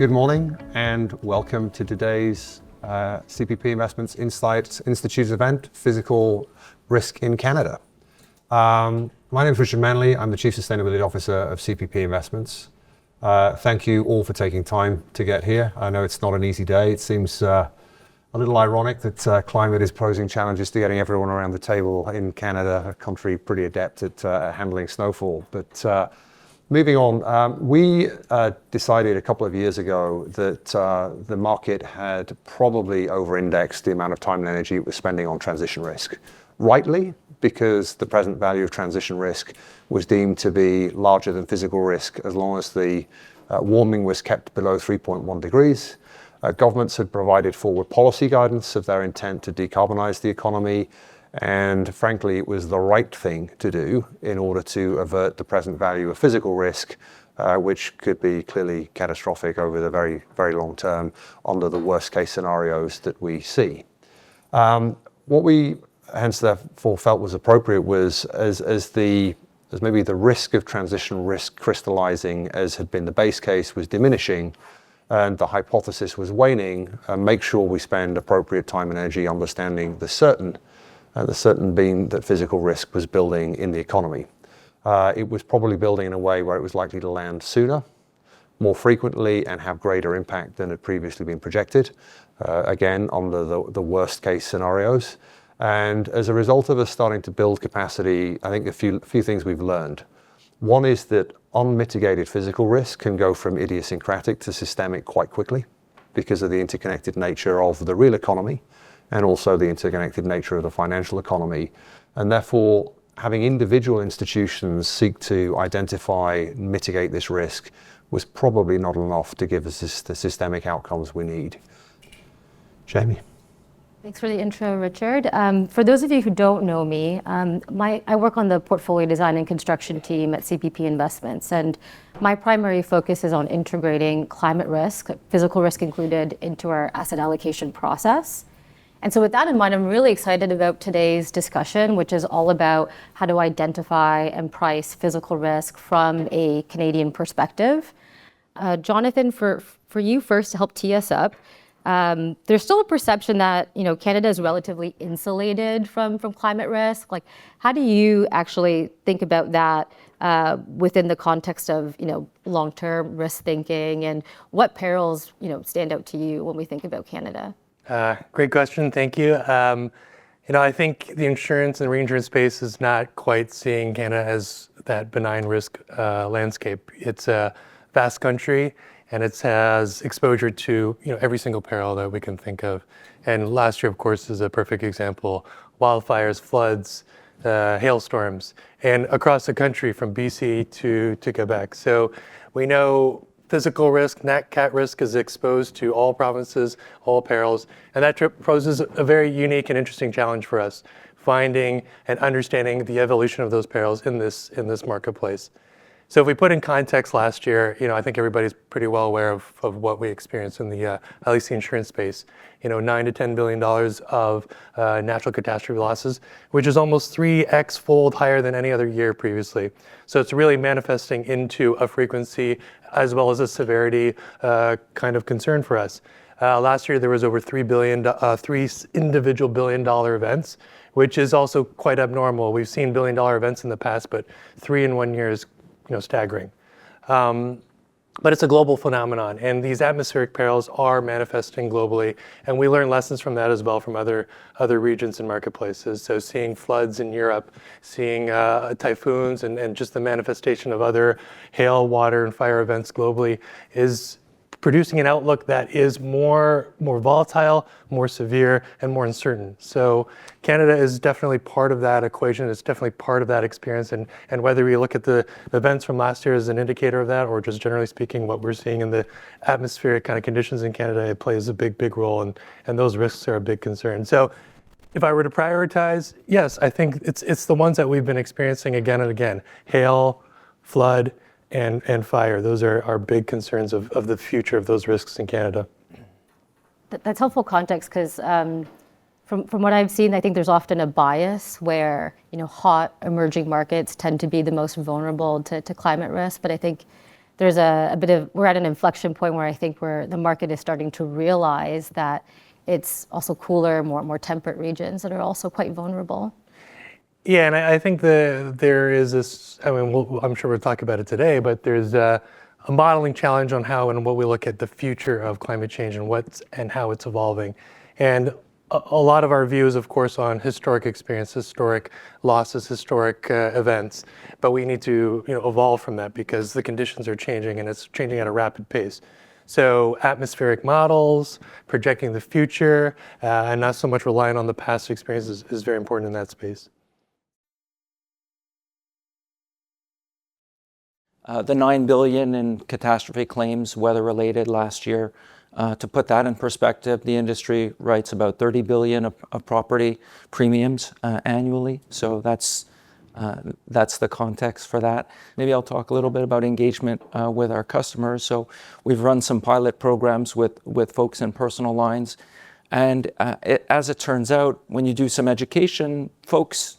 Good morning and welcome to today's CPP Investments Insights Institute event, Physical Risk in Canada. My name is Richard Manley. I'm the Chief Sustainability Officer of CPP Investments. Thank you all for taking time to get here. I know it's not an easy day. It seems a little ironic that climate is posing challenges to getting everyone around the table in Canada, a country pretty adept at handling snowfall. But moving on, we decided a couple of years ago that the market had probably over-indexed the amount of time and energy it was spending on transition risk. Rightly, because the present value of transition risk was deemed to be larger than physical risk as long as the warming was kept below 3.1 degrees. Governments had provided forward policy guidance of their intent to decarbonize the economy, and frankly, it was the right thing to do in order to avert the present value of physical risk, which could be clearly catastrophic over the very, very long term under the worst case scenarios that we see. What we hence therefore felt was appropriate was as maybe the risk of transition risk crystallizing as had been the base case was diminishing and the hypothesis was waning, make sure we spend appropriate time and energy understanding the certain being that physical risk was building in the economy. It was probably building in a way where it was likely to land sooner, more frequently, and have greater impact than had previously been projected, again, under the worst case scenarios. And as a result of us starting to build capacity, I think a few things we've learned. One is that unmitigated physical risk can go from idiosyncratic to systemic quite quickly because of the interconnected nature of the real economy and also the interconnected nature of the financial economy. And therefore, having individual institutions seek to identify and mitigate this risk was probably not enough to give us the systemic outcomes we need. Jamie. Thanks for the intro, Richard. For those of you who don't know me, I work on the portfolio design and construction team at CPP Investments, and my primary focus is on integrating climate risk, physical risk included, into our asset allocation process. And so with that in mind, I'm really excited about today's discussion, which is all about how to identify and price physical risk from a Canadian perspective. Jonathan, for you first to help tee us up, there's still a perception that Canada is relatively insulated from climate risk. Like, how do you actually think about that within the context of long-term risk thinking, and what perils stand out to you when we think about Canada? Great question, thank you. I think the insurance and reinsurance space is not quite seeing Canada as that benign risk landscape. It's a vast country, and it has exposure to every single peril that we can think of. And last year, of course, is a perfect example. Wildfires, floods, hailstorms, and across the country from BC to Quebec. So we know physical risk, nat cat risk is exposed to all provinces, all perils, and that poses a very unique and interesting challenge for us, finding and understanding the evolution of those perils in this marketplace. So if we put in context last year, I think everybody's pretty well aware of what we experienced in the, at least the insurance space. $9 to $10 billion of natural catastrophe losses, which is almost 3x fold higher than any other year previously. So it's really manifesting into a frequency as well as a severity kind of concern for us. Last year there was over three individual billion-dollar events, which is also quite abnormal. We've seen billion-dollar events in the past, but 3 in 1 year is staggering. But it's a global phenomenon, and these atmospheric perils are manifesting globally, and we learn lessons from that as well from other regions and marketplaces. So seeing floods in Europe, seeing typhoons, and just the manifestation of other hail, water, and fire events globally is producing an outlook that is more volatile, more severe, and more uncertain. So Canada is definitely part of that equation. It's definitely part of that experience. And whether we look at the events from last year as an indicator of that, or just generally speaking, what we're seeing in the atmospheric kind of conditions in Canada, it plays a big role. And those risks are a big concern. So if I were to prioritize, yes, I think it's the ones that we've been experiencing again and again: hail, flood, and fire. Those are big concerns of the future of those risks in Canada. That's helpful context, because from what I've seen, I think there's often a bias where hot emerging markets tend to be the most vulnerable to climate risk. But I think there's we're at an inflection point where I think the market is starting to realize that it's also cooler, more temperate regions that are also quite vulnerable. Yeah, and I think there is this, I mean, I'm sure we'll talk about it today, but there's a modeling challenge on how and what we look at the future of climate change and how it's evolving. And a lot of our view is, of course, on historic experience, historic losses, historic events, but we need to evolve from that because the conditions are changing and it's changing at a rapid pace. So atmospheric models, projecting the future, and not so much relying on the past experiences is very important in that space. The $9 billion in catastrophe claims, weather-related last year. To put that in perspective, the industry writes about $30 billion of property premiums annually. So that's the context for that. Maybe I'll talk a little bit about engagement with our customers. So we've run some pilot programs with folks in personal lines. And as it turns out, when you do some education, folks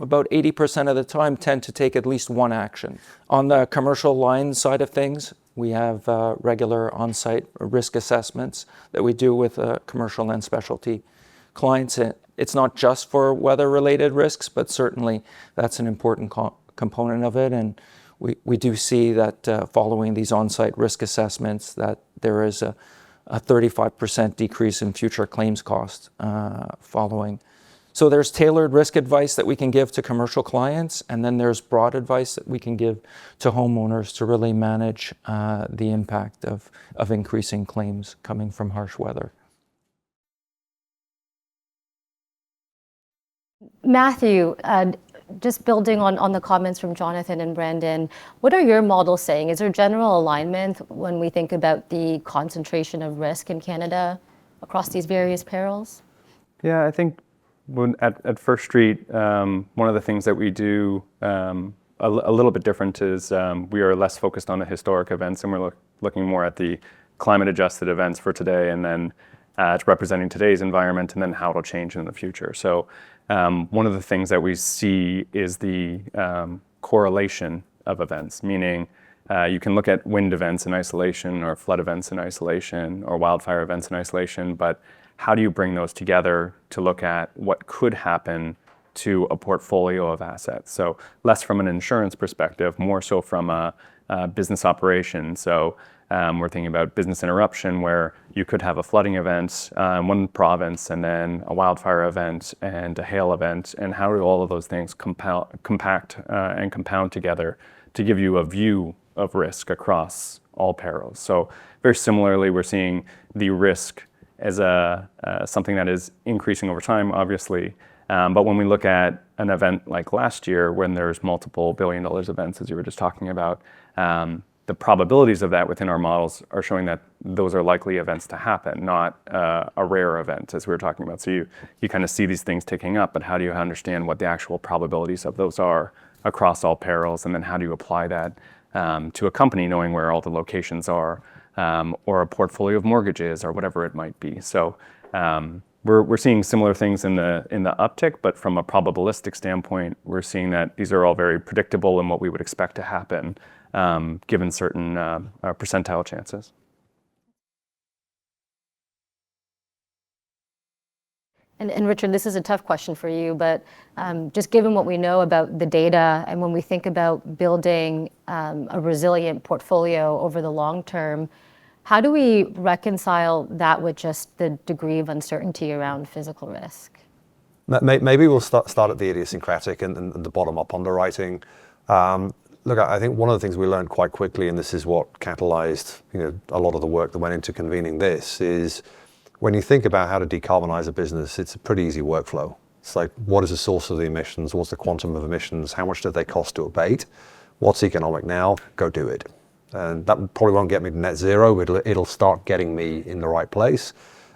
about 80% of the time tend to take at least one action. On the commercial line side of things, we have regular on-site risk assessments that we do with commercial and specialty clients. It's not just for weather-related risks, but certainly that's an important component of it. And we do see that following these on-site risk assessments, that there is a 35% decrease in future claims costs following. So there's tailored risk advice that we can give to commercial clients, and then there's broad advice that we can give to homeowners to really manage the impact of increasing claims coming from harsh weather. Matthew, just building on the comments from Jonathan and Brandon, what are your models saying? Is there general alignment when we think about the concentration of risk in Canada across these various perils? Yeah, I think at First Street, one of the things that we do a little bit different is we are less focused on the historic events, and we're looking more at the climate-adjusted events for today, and then it's representing today's environment and then how it'll change in the future. So one of the things that we see is the correlation of events, meaning you can look at wind events in isolation or flood events in isolation or wildfire events in isolation, but how do you bring those together to look at what could happen to a portfolio of assets? So less from an insurance perspective, more so from a business operation. So we're thinking about business interruption, where you could have a flooding event in one province and then a wildfire event and a hail event, and how do all of those things compact and compound together to give you a view of risk across all perils. So very similarly, we're seeing the risk as something that is increasing over time, obviously. But when we look at an event like last year, when there's multiple billion-dollar events, as you were just talking about, the probabilities of that within our models are showing that those are likely events to happen, not a rare event, as we were talking about. So you kind of see these things ticking up, but how do you understand what the actual probabilities of those are across all perils? And then how do you apply that to a company, knowing where all the locations are, or a portfolio of mortgages, or whatever it might be. So we're seeing similar things in the uptick, but from a probabilistic standpoint, we're seeing that these are all very predictable and what we would expect to happen, given certain percentile chances. And Richard, this is a tough question for you, but just given what we know about the data, and when we think about building a resilient portfolio over the long term, how do we reconcile that with just the degree of uncertainty around physical risk? Maybe we'll start at the idiosyncratic and the bottom-up underwriting. Look, I think one of the things we learned quite quickly, and this is what catalyzed a lot of the work that went into convening this, is when you think about how to decarbonize a business, it's a pretty easy workflow. It's like, what is the source of the emissions? What's the quantum of emissions? How much do they cost to abate? What's economic now? Go do it. And that probably won't get me to net zero, but it'll start getting me in the right place.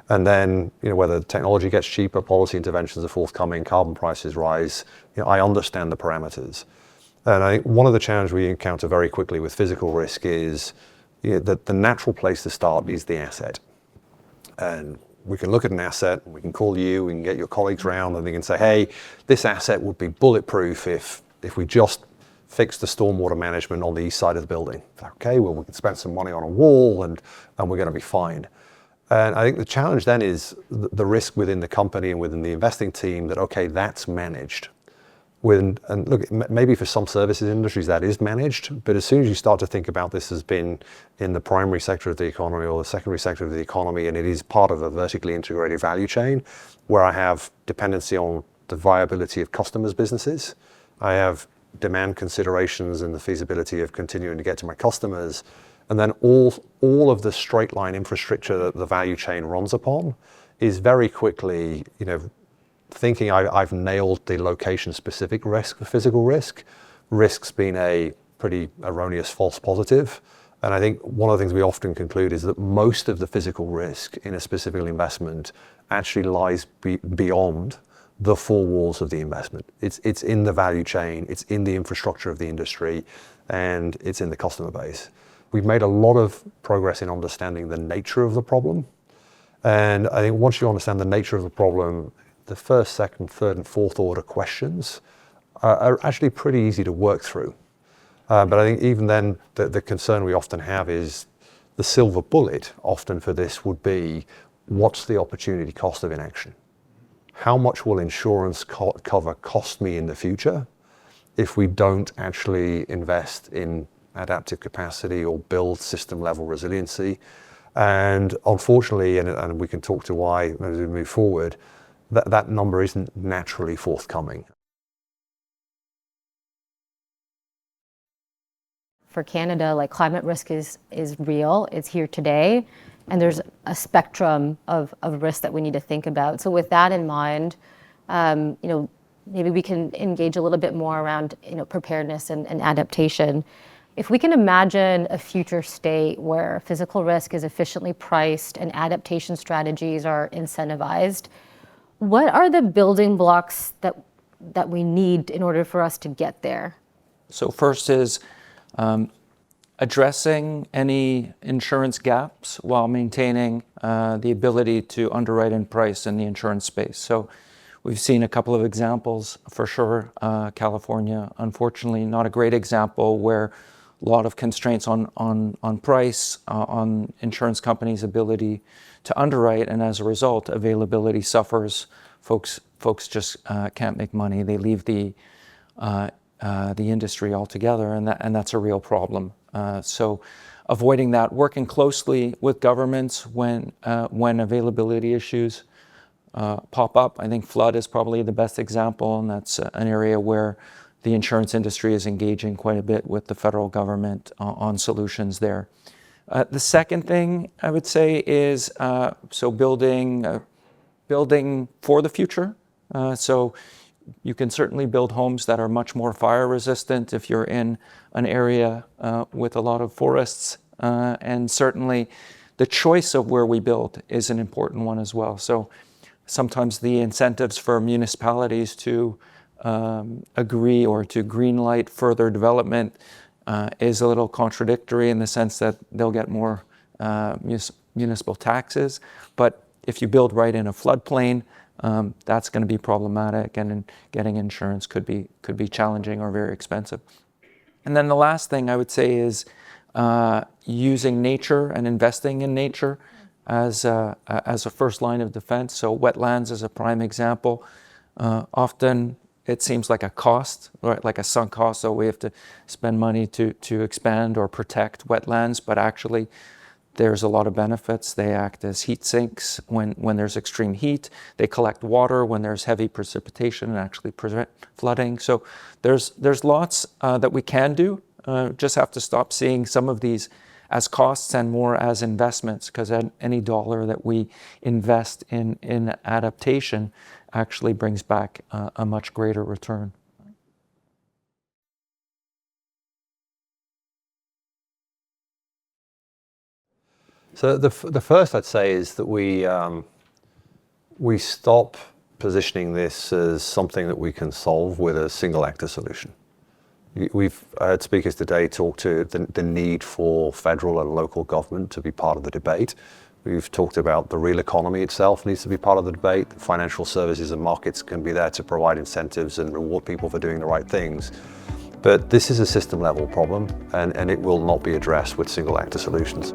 And then, whether technology gets cheaper, policy interventions are forthcoming, carbon prices rise, I understand the parameters. And I think one of the challenges we encounter very quickly with physical risk is that the natural place to start is the asset. And we can look at an asset, we can call you, we can get your colleagues around, and they can say, hey, this asset would be bulletproof if we just fix the stormwater management on the east side of the building. Okay, well, we can spend some money on a wall and we're going to be fine. And I think the challenge then is the risk within the company and within the investing team that, okay, that's managed. And look, maybe for some services industries that is managed, but as soon as you start to think about this as being in the primary sector of the economy or the secondary sector of the economy, and it is part of a vertically integrated value chain where I have dependency on the viability of customers' businesses, I have demand considerations and the feasibility of continuing to get to my customers, and then all of the straight line infrastructure that the value chain runs upon is very quickly, thinking I've nailed the location-specific risk, the physical risk. Risk's been a pretty erroneous false positive. And I think one of the things we often conclude is that most of the physical risk in a specific investment actually lies beyond the four walls of the investment. It's in the value chain, it's in the infrastructure of the industry, and it's in the customer base. We've made a lot of progress in understanding the nature of the problem. And I think once you understand the nature of the problem, the first, second, third, and fourth order questions are actually pretty easy to work through. But I think even then, the concern we often have is the silver bullet often for this would be, what's the opportunity cost of inaction? How much will insurance cover cost me in the future if we don't actually invest in adaptive capacity or build system level resiliency? And unfortunately, and we can talk to why as we move forward, that number isn't naturally forthcoming. For Canada, like climate risk is real, it's here today, and there's a spectrum of risks that we need to think about. So with that in mind, maybe we can engage a little bit more around preparedness and adaptation. If we can imagine a future state where physical risk is efficiently priced and adaptation strategies are incentivized, what are the building blocks that we need in order for us to get there? So first is addressing any insurance gaps while maintaining the ability to underwrite and price in the insurance space. So we've seen a couple of examples for sure. California, unfortunately, not a great example, where a lot of constraints on price, on insurance companies' ability to underwrite, and as a result, availability suffers. Folks just can't make money. They leave the industry altogether, and that's a real problem. So avoiding that, working closely with governments when availability issues pop up. I think flood is probably the best example, and that's an area where the insurance industry is engaging quite a bit with the federal government on solutions there. The second thing I would say is building for the future. So you can certainly build homes that are much more fire resistant if you're in an area with a lot of forests. And certainly the choice of where we build is an important one as well. So sometimes the incentives for municipalities to agree or to green light further development is a little contradictory in the sense that they'll get more municipal taxes. But if you build right in a floodplain, that's going to be problematic, and getting insurance could be challenging or very expensive. And then the last thing I would say is using nature and investing in nature as a first line of defense. So wetlands is a prime example. Often it seems like a cost, right? Like a sunk cost, so we have to spend money to expand or protect wetlands, but actually there's a lot of benefits. They act as heat sinks when there's extreme heat. They collect water when there's heavy precipitation and actually prevent flooding. So there's lots that we can do. Just have to stop seeing some of these as costs and more as investments, because any dollar that we invest in adaptation actually brings back a much greater return. So the first I'd say is that we stop positioning this as something that we can solve with a single actor solution. We've heard speakers today talk to the need for federal and local government to be part of the debate. We've talked about the real economy itself needs to be part of the debate. Financial services and markets can be there to provide incentives and reward people for doing the right things. But this is a system level problem, and it will not be addressed with single actor solutions.